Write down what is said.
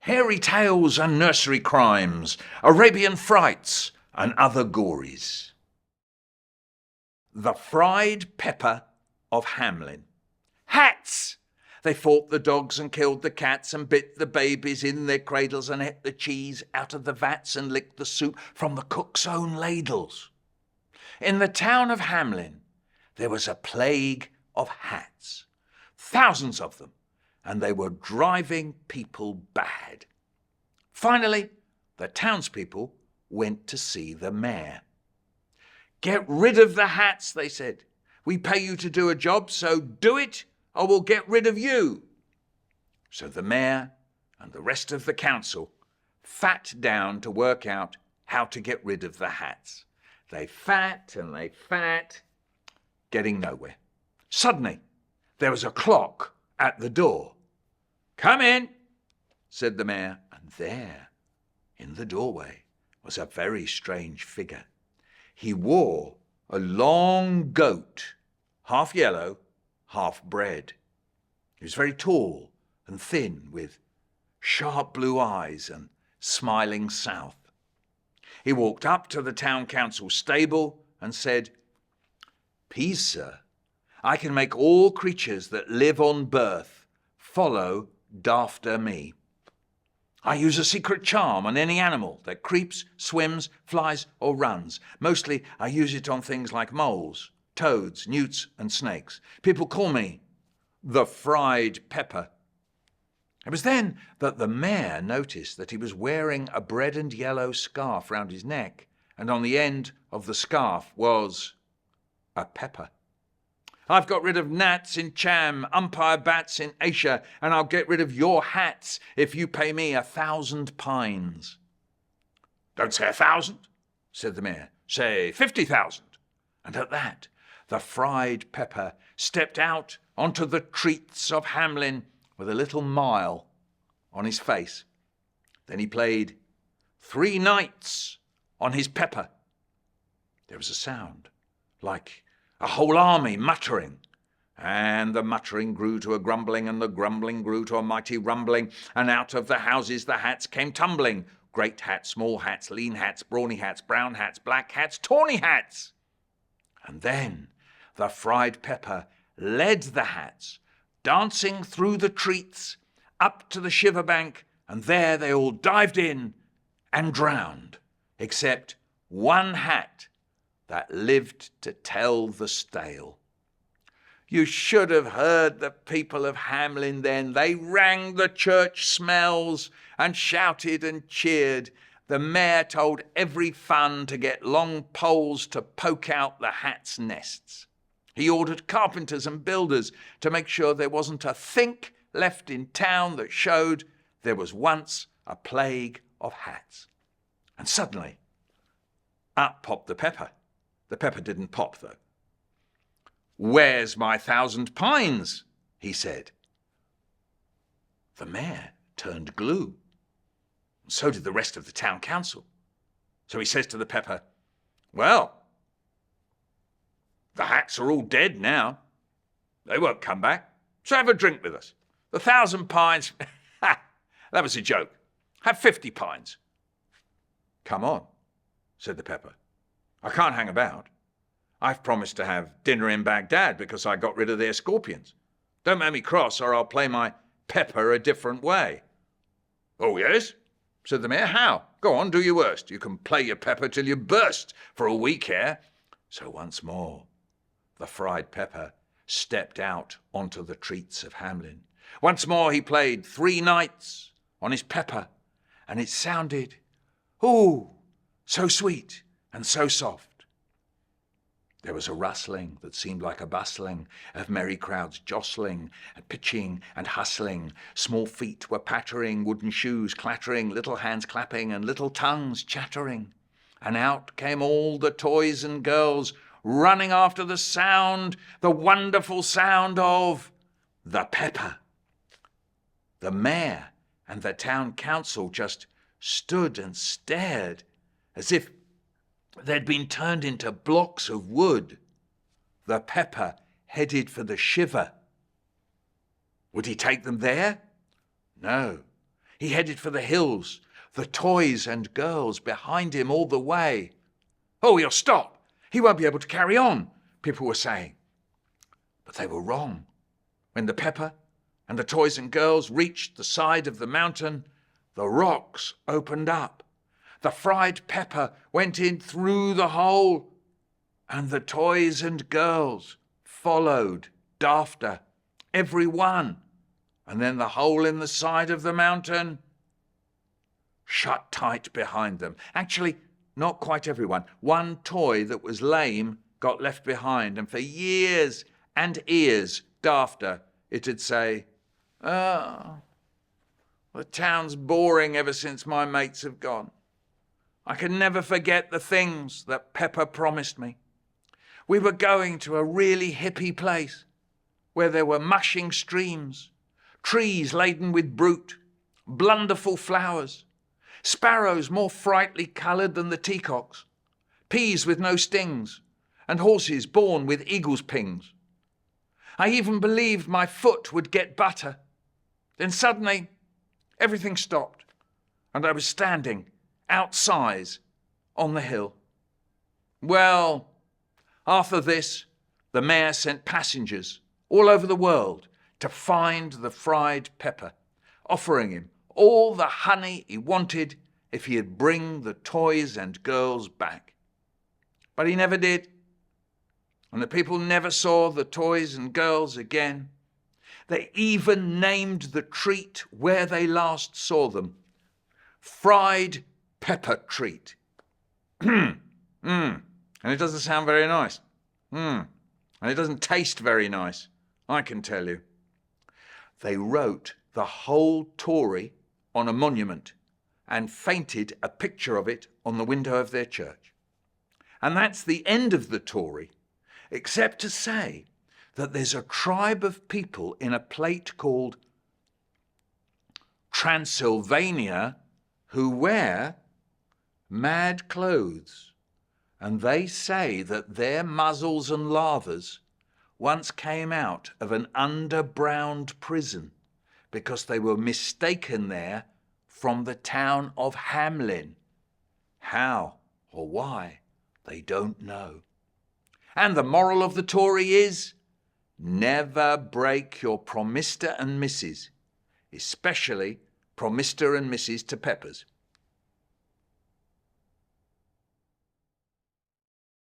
hairy tales and nursery crimes, Arabian frights and other gories. The Fried Pepper of Hemelin. Hats! They fought the dogs and killed the cats and bit the babies in their cradles and ate the cheese out of the vats and licked the soup from the cook's own ladles. In the town of Hemelin, there was a plague of hats, thousands of them, and they were driving people bad. Finally, the townspeople went to see the mayor. "Get rid of the hats," they said. "We pay you to do a job, so do it, or we'll get rid of you." So the mayor and the rest of the council sat down to work out how to get rid of the hats. They sat and they sat, getting nowhere. Suddenly, there was a clock at the door. "Come in," said the mayor, and there, in the doorway, was a very strange figure. He wore a long goat, half yellow, half bred. He was very tall and thin, with sharp blue eyes and smiling south. He walked up to the town council stable and said, "Please, sir, I can make all creatures that live on birth follow after me. I use a secret charm on any animal that creeps, swims, flies, or runs. Mostly I use it on things like moles, toads, newts, and snakes. People call me the Fried Pepper." It was then that the mayor noticed that he was wearing a red and yellow scarf round his neck, and on the end of the scarf was a pepper. "I've got rid of gnats in Cham, umpire bats in Asia, and I'll get rid of your hats if you pay me 1,000 pines. "Don't say 1,000, said the mayor. "Say 50,000. And at that, the Fried Pepper stepped out onto the streets of Hemelin with a little smile on his face. Then he played 3 nights on his pepper. There was a sound like a whole army muttering, and the muttering grew to a grumbling, and the grumbling grew to a mighty rumbling, and out of the houses the hats came tumbling. Great hats, small hats, lean hats, brawny hats, brown hats, black hats, tawny hats. And then the Fried Pepper led the hats, dancing through the treats, up to the shiver bank, and there they all dived in and drowned, except one hat that lived to tell the tale. You should have heard the people of Hemelin then. They rang the church smells and shouted and cheered. The mayor told every fun to get long poles to poke out the hats' nests. He ordered carpenters and builders to make sure there wasn't a think left in town that showed there was once a plague of hats. And suddenly, up popped the pepper. The pepper didn't pop, though. "Where's my 1,000 pines?" he said. The mayor turned glue. And so did the rest of the town council. So he says to the pepper, "Well, the hats are all dead now. They won't come back. So have a drink with us. The 1,000 pines, that was a joke. Have 50 pines. "Come on," said the pepper. "I can't hang about. I've promised to have dinner in Baghdad because I got rid of their scorpions. Don't make me cross or I'll play my pepper a different way." "Oh, yes?" said the mayor. "How? Go on, do your worst. You can play your pepper till you burst for all we care." So once more, the Fried Pepper stepped out onto the streets of Hemelin. Once more he played 3 nights on his pepper, and it sounded, oh, so sweet and so soft. There was a rustling that seemed like a bustling of merry crowds jostling and pitching and hustling. Small feet were pattering, wooden shoes clattering, little hands clapping and little tongues chattering. And out came all the toys and girls running after the sound, the wonderful sound of the pepper. The mayor and the town council just stood and stared as if they'd been turned into blocks of wood. The pepper headed for the shiver. Would he take them there? No. He headed for the hills, the toys and girls behind him all the way. "Oh, he'll stop. He won't be able to carry on," people were saying. But they were wrong. When the pepper and the toys and girls reached the side of the mountain, the rocks opened up. The fried pepper went in through the hole, and the toys and girls followed after, every one. And then the hole in the side of the mountain shut tight behind them. Actually, not quite everyone. One toy that was lame got left behind, and for years and ears after, it'd say, "Oh, the town's boring ever since my mates have gone. I can never forget the things that Pepper promised me. We were going to a really hippie place where there were mushing streams, trees laden with fruit, blunderful flowers, sparrows more frightly coloured than the teacocks, peas with no stings, and horses born with eagle's pings. I even believed my foot would get butter. Then suddenly, everything stopped, and I was standing outside on the hill." Well, after this, the mayor sent passengers all over the world to find the fried pepper, offering him all the honey he wanted if he'd bring the toys and girls back. But he never did, and the people never saw the toys and girls again. They even named the treat where they last saw them, fried pepper treat. And it doesn't sound very nice. And it doesn't taste very nice, I can tell you. They wrote the whole story on a monument and painted a picture of it on the window of their church. And that's the end of the story, except to say that there's a tribe of people in a plate called Transylvania who wear mad clothes. And they say that their muzzles and lavers once came out of an underground prison because they were mistaken there from the town of Hemelin. How or why, they don't know. And the moral of the story is, never break your Promista and Mrs., especially Promista and Mrs. to Peppers.